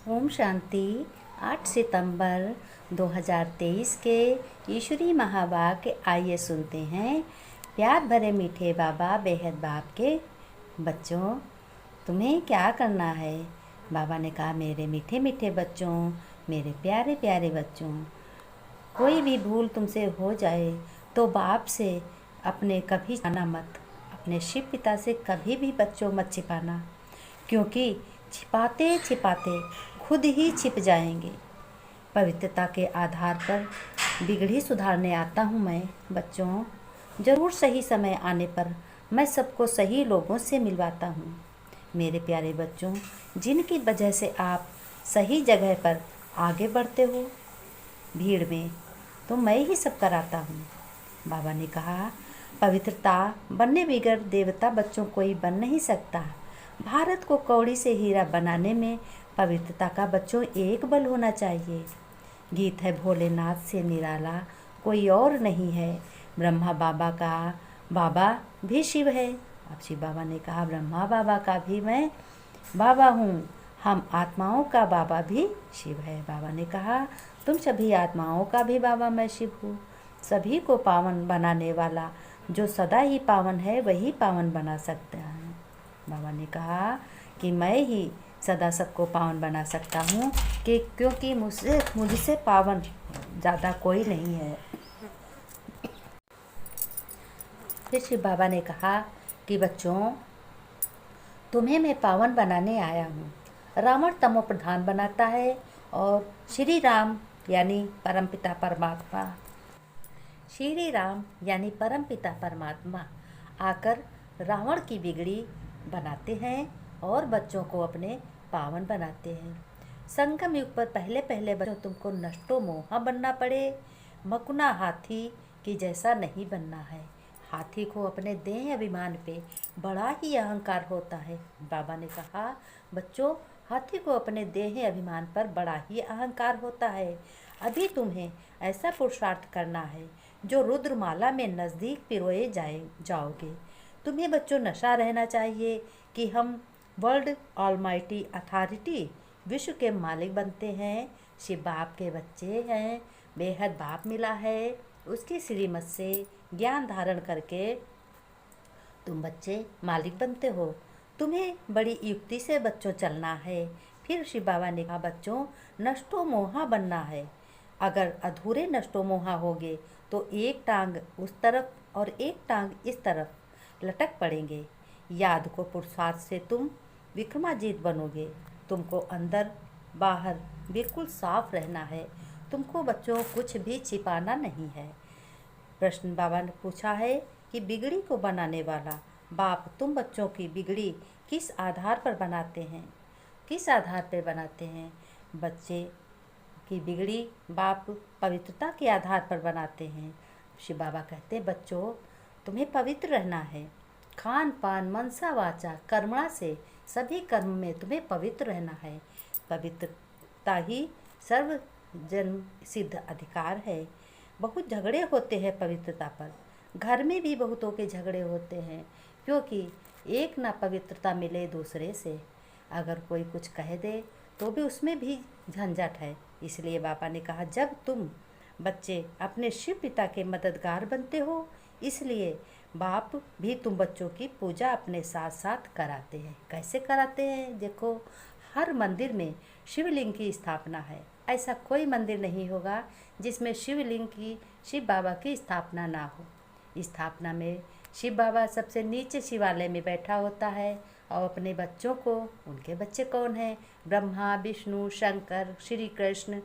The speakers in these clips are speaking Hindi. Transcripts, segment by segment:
ओम शांति। 8 सितंबर 2023 के ईश्वरी महावाक्य आइए सुनते हैं। प्यार भरे मीठे बाबा बेहद बाप के बच्चों, तुम्हें क्या करना है। बाबा ने कहा, मेरे मीठे मीठे बच्चों, मेरे प्यारे प्यारे बच्चों, कोई भी भूल तुमसे हो जाए तो बाप से अपने कभी जाना मत। अपने शिव पिता से कभी भी बच्चों मत छिपाना, क्योंकि छिपाते छिपाते खुद ही छिप जाएंगे। पवित्रता के आधार पर बिगड़ी सुधारने आता हूँ मैं बच्चों। ज़रूर सही समय आने पर मैं सबको सही लोगों से मिलवाता हूँ। मेरे प्यारे बच्चों, जिनकी वजह से आप सही जगह पर आगे बढ़ते हो, भीड़ में, तो मैं ही सब कराता हूँ। बाबा ने कहा, पवित्रता बनने बगैर देवता बच्चों कोई बन नहीं सकता। भारत को कौड़ी से हीरा बनाने में पवित्रता का बच्चों एक बल होना चाहिए। गीत है, भोलेनाथ से निराला कोई और नहीं है। ब्रह्मा बाबा का बाबा भी शिव है। अब शिव बाबा ने कहा, ब्रह्मा बाबा का भी मैं बाबा हूँ। हम आत्माओं का बाबा भी शिव है। बाबा ने कहा, तुम सभी आत्माओं का भी बाबा मैं शिव हूँ। सभी को पावन बनाने वाला जो सदा ही पावन है, वही पावन बना सकता है। बाबा ने कहा कि मैं ही सदा सबको पावन बना सकता हूँ, कि क्योंकि मुझसे पावन ज़्यादा कोई नहीं है। फिर शिव बाबा ने कहा कि बच्चों, तुम्हें मैं पावन बनाने आया हूँ। रावण तमो प्रधान बनाता है और श्री राम यानी परमपिता परमात्मा श्री राम यानी परमपिता परमात्मा आकर रावण की बिगड़ी बनाते हैं और बच्चों को अपने पावन बनाते हैं। संगम युग पर पहले पहले बच्चों तुमको नष्टो मोहा बनना पड़े, मकुना हाथी की जैसा नहीं बनना है। हाथी को अपने देह अभिमान पे बड़ा ही अहंकार होता है। बाबा ने कहा, बच्चों, हाथी को अपने देह अभिमान पर बड़ा ही अहंकार होता है। अभी तुम्हें ऐसा पुरुषार्थ करना है जो रुद्रमाला में नज़दीक पिरोए जाओगे। तुम्हें बच्चों नशा रहना चाहिए कि हम वर्ल्ड ऑलमाइटी अथॉरिटी, विश्व के मालिक बनते हैं, शिव बाप के बच्चे हैं, बेहद बाप मिला है, उसकी श्रीमत से ज्ञान धारण करके तुम बच्चे मालिक बनते हो। तुम्हें बड़ी युक्ति से बच्चों चलना है। फिर शिव बाबा ने कहा, बच्चों, नष्टो मोहा बनना है। अगर अधूरे नष्टो मोहा होगे तो एक टांग उस तरफ और एक टांग इस तरफ लटक पड़ेंगे। याद को पुरुषार्थ से तुम विक्रमाजीत बनोगे। तुमको अंदर बाहर बिल्कुल साफ रहना है। तुमको बच्चों कुछ भी छिपाना नहीं है। प्रश्न बाबा ने पूछा है कि बिगड़ी को बनाने वाला बाप तुम बच्चों की बिगड़ी किस आधार पर बनाते हैं? किस आधार पर बनाते हैं? बच्चे की बिगड़ी बाप पवित्रता के आधार पर बनाते हैं। शिव बाबा कहते हैं, बच्चों, तुम्हें पवित्र रहना है। खान पान मनसा वाचा कर्मणा से सभी कर्म में तुम्हें पवित्र रहना है। पवित्रता ही सर्व जन्म सिद्ध अधिकार है। बहुत झगड़े होते हैं पवित्रता पर। घर में भी बहुतों के झगड़े होते हैं, क्योंकि एक ना पवित्रता मिले दूसरे से। अगर कोई कुछ कह दे तो भी उसमें भी झंझट है। इसलिए बाबा ने कहा, जब तुम बच्चे अपने शिव पिता के मददगार बनते हो, इसलिए बाप भी तुम बच्चों की पूजा अपने साथ साथ कराते हैं। कैसे कराते हैं? देखो, हर मंदिर में शिवलिंग की स्थापना है। ऐसा कोई मंदिर नहीं होगा जिसमें शिवलिंग की, शिव बाबा की स्थापना ना हो। स्थापना में शिव बाबा सबसे नीचे शिवालय में बैठा होता है और अपने बच्चों को, उनके बच्चे कौन हैं? ब्रह्मा, विष्णु, शंकर, श्री कृष्ण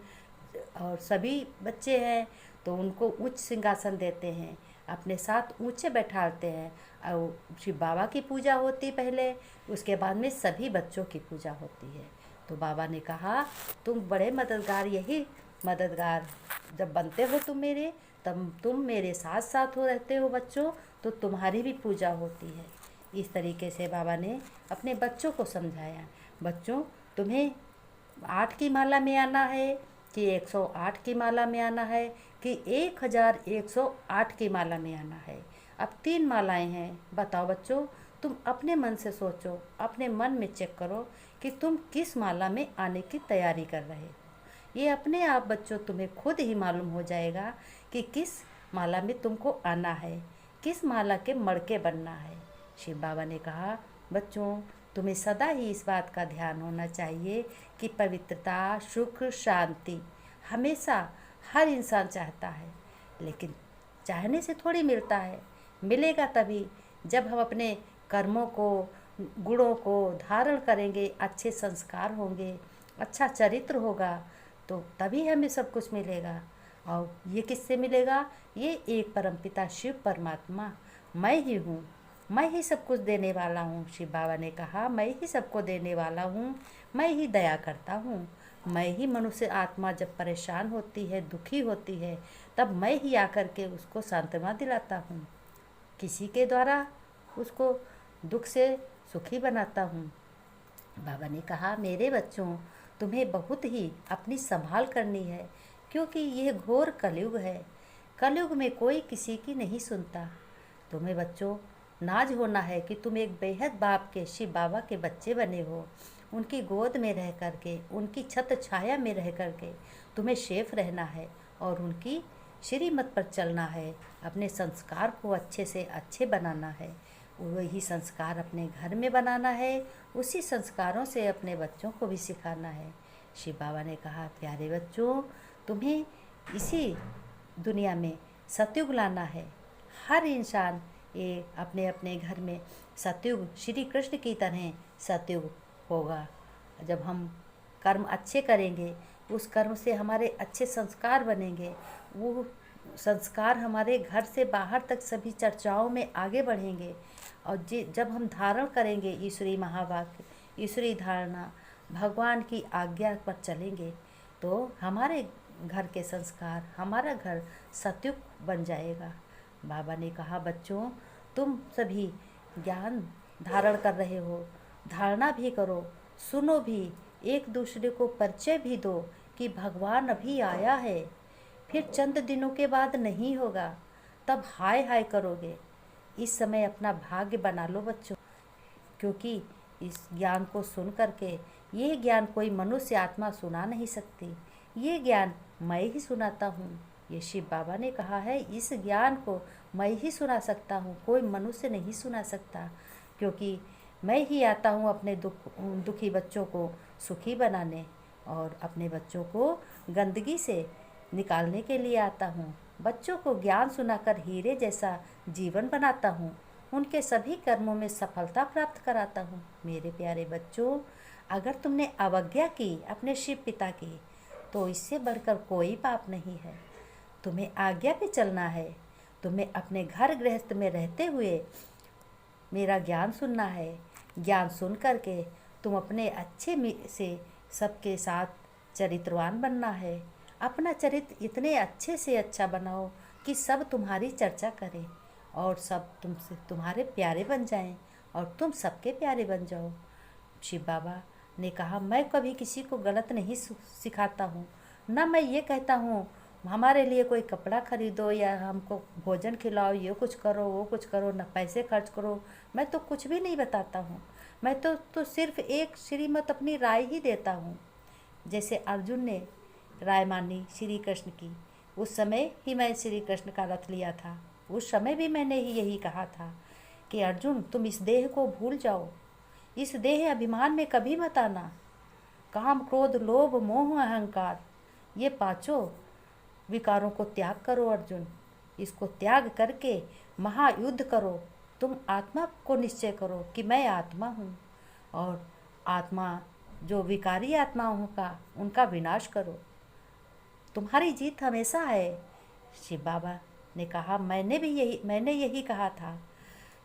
और सभी बच्चे हैं, तो उनको उच्च सिंहासन देते हैं, अपने साथ ऊंचे बैठाते हैं और शिव बाबा की पूजा होती पहले, उसके बाद में सभी बच्चों की पूजा होती है। तो बाबा ने कहा, तुम बड़े मददगार, यही मददगार जब बनते हो तुम मेरे, तब तुम मेरे साथ साथ हो रहते हो बच्चों, तो तुम्हारी भी पूजा होती है। इस तरीके से बाबा ने अपने बच्चों को समझाया, बच्चों, तुम्हें 8 की माला में आना है कि 108 की माला में आना है कि 1108 की माला में आना है? अब 3 मालाएं हैं। बताओ बच्चों, तुम अपने मन से सोचो, अपने मन में चेक करो कि तुम किस माला में आने की तैयारी कर रहे हो। ये अपने आप बच्चों तुम्हें खुद ही मालूम हो जाएगा कि किस माला में तुमको आना है, किस माला के मड़के बनना है। शिव बाबा ने कहा, बच्चों तुम्हें सदा ही इस बात का ध्यान होना चाहिए कि पवित्रता, सुख, शांति हमेशा हर इंसान चाहता है, लेकिन चाहने से थोड़ी मिलता है। मिलेगा तभी जब हम अपने कर्मों को, गुणों को धारण करेंगे, अच्छे संस्कार होंगे, अच्छा चरित्र होगा, तो तभी हमें सब कुछ मिलेगा। और ये किससे मिलेगा? ये एक परमपिता शिव परमात्मा, मैं ही हूँ, मैं ही सब कुछ देने वाला हूँ। शिव बाबा ने कहा, मैं ही सबको देने वाला हूँ, मैं ही दया करता हूँ, मैं ही मनुष्य आत्मा जब परेशान होती है, दुखी होती है, तब मैं ही आकर के उसको सांत्वना दिलाता हूँ, किसी के द्वारा उसको दुख से सुखी बनाता हूँ। बाबा ने कहा, मेरे बच्चों तुम्हें बहुत ही अपनी संभाल करनी है, क्योंकि यह घोर कलयुग है। कलयुग में कोई किसी की नहीं सुनता। तुम्हें बच्चों नाज होना है कि तुम एक बेहद बाप के, शिव बाबा के बच्चे बने हो। उनकी गोद में रह करके, उनकी छत छाया में रह करके तुम्हें सेफ रहना है और उनकी श्रीमत पर चलना है। अपने संस्कार को अच्छे से अच्छे बनाना है, वही संस्कार अपने घर में बनाना है, उसी संस्कारों से अपने बच्चों को भी सिखाना है। शिव बाबा ने कहा, प्यारे बच्चों तुम्हें इसी दुनिया में सतयुग लाना है। हर इंसान ये अपने अपने घर में सतयुग, श्री कृष्ण की तरह सतयुग होगा। जब हम कर्म अच्छे करेंगे, उस कर्म से हमारे अच्छे संस्कार बनेंगे, वो संस्कार हमारे घर से बाहर तक सभी चर्चाओं में आगे बढ़ेंगे। और जब हम धारण करेंगे ईश्वरी महावाक्य, ईश्वरी धारणा, भगवान की आज्ञा पर चलेंगे, तो हमारे घर के संस्कार, हमारा घर सतयुग बन जाएगा। बाबा ने कहा, बच्चों तुम सभी ज्ञान धारण कर रहे हो, धारणा भी करो, सुनो भी, एक दूसरे को परिचय भी दो कि भगवान अभी आया है, फिर चंद दिनों के बाद नहीं होगा, तब हाय हाय करोगे। इस समय अपना भाग्य बना लो बच्चों, क्योंकि इस ज्ञान को सुन करके, ये ज्ञान कोई मनुष्य आत्मा सुना नहीं सकती, ये ज्ञान मैं ही सुनाता हूँ। ये शिव बाबा ने कहा है, इस ज्ञान को मैं ही सुना सकता हूँ, कोई मनुष्य नहीं सुना सकता, क्योंकि मैं ही आता हूँ अपने दुखी बच्चों को सुखी बनाने और अपने बच्चों को गंदगी से निकालने के लिए आता हूँ। बच्चों को ज्ञान सुनाकर हीरे जैसा जीवन बनाता हूँ, उनके सभी कर्मों में सफलता प्राप्त कराता हूँ। मेरे प्यारे बच्चों, अगर तुमने अवज्ञा की अपने शिव पिता की, तो इससे बढ़कर कोई पाप नहीं है। तुम्हें आज्ञा पे चलना है, तुम्हें अपने घर गृहस्थ में रहते हुए मेरा ज्ञान सुनना है। ज्ञान सुन करके तुम अपने अच्छे से सबके साथ चरित्रवान बनना है। अपना चरित्र इतने अच्छे से अच्छा बनाओ कि सब तुम्हारी चर्चा करें और सब तुमसे तुम्हारे प्यारे बन जाएं और तुम सबके प्यारे बन जाओ। शिव बाबा ने कहा, मैं कभी किसी को गलत नहीं सिखाता हूँ, ना मैं ये कहता हूँ हमारे लिए कोई कपड़ा खरीदो या हमको भोजन खिलाओ, ये कुछ करो वो कुछ करो, ना पैसे खर्च करो। मैं तो कुछ भी नहीं बताता हूँ, मैं तो सिर्फ एक श्रीमत अपनी राय ही देता हूँ। जैसे अर्जुन ने राय मानी श्री कृष्ण की, उस समय ही मैं श्री कृष्ण का रथ लिया था, उस समय भी मैंने ही यही कहा था कि अर्जुन तुम इस देह को भूल जाओ, इस देह अभिमान में कभी मत आना। काम, क्रोध, लोभ, मोह, अहंकार, ये पांचों विकारों को त्याग करो अर्जुन। इसको त्याग करके महायुद्ध करो। तुम आत्मा को निश्चय करो कि मैं आत्मा हूँ, और आत्मा जो विकारी आत्माओं का, उनका विनाश करो। तुम्हारी जीत हमेशा है। शिव बाबा ने कहा, मैंने यही कहा था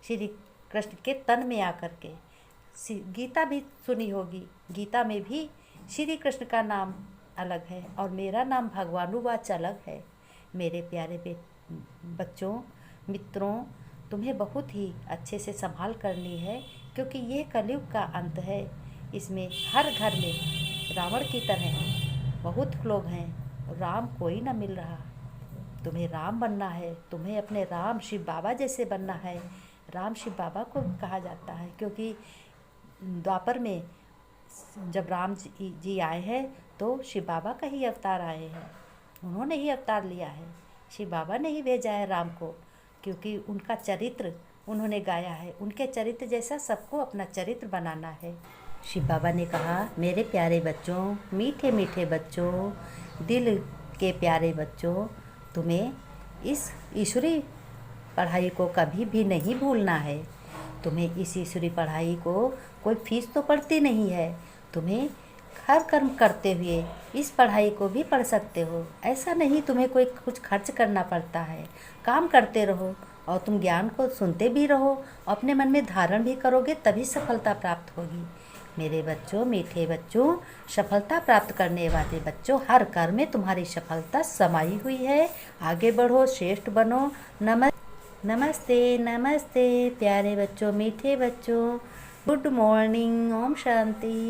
श्री कृष्ण के तन में आकर के। गीता भी सुनी होगी, गीता में भी श्री कृष्ण का नाम अलग है और मेरा नाम भगवानुवाच अलग है। मेरे प्यारे बच्चों, मित्रों, तुम्हें बहुत ही अच्छे से संभाल करनी है, क्योंकि ये कलयुग का अंत है। इसमें हर घर में रावण की तरह बहुत लोग हैं, राम कोई ना मिल रहा। तुम्हें राम बनना है, तुम्हें अपने राम शिव बाबा जैसे बनना है। राम शिव बाबा को कहा जाता है, क्योंकि द्वापर में जब राम जी आए हैं तो शिव बाबा का ही अवतार आए हैं, उन्होंने ही अवतार लिया है, शिव बाबा ने ही भेजा है राम को, क्योंकि उनका चरित्र उन्होंने गाया है, उनके चरित्र जैसा सबको अपना चरित्र बनाना है। शिव बाबा ने कहा, मेरे प्यारे बच्चों, मीठे मीठे बच्चों, दिल के प्यारे बच्चों, तुम्हें इस ईश्वरी पढ़ाई को कभी भी नहीं भूलना है। तुम्हें इस ईश्वरी पढ़ाई को कोई फीस तो पड़ती नहीं है, तुम्हें हर कर्म करते हुए इस पढ़ाई को भी पढ़ सकते हो। ऐसा नहीं तुम्हें कोई कुछ खर्च करना पड़ता है, काम करते रहो और तुम ज्ञान को सुनते भी रहो, अपने मन में धारण भी करोगे, तभी सफलता प्राप्त होगी। मेरे बच्चों, मीठे बच्चों, सफलता प्राप्त करने वाले बच्चों, हर कर्म में तुम्हारी सफलता समाई हुई है। आगे बढ़ो, श्रेष्ठ बनो। नमस्ते नमस्ते प्यारे बच्चों, मीठे बच्चों, गुड मॉर्निंग, ओम शांति।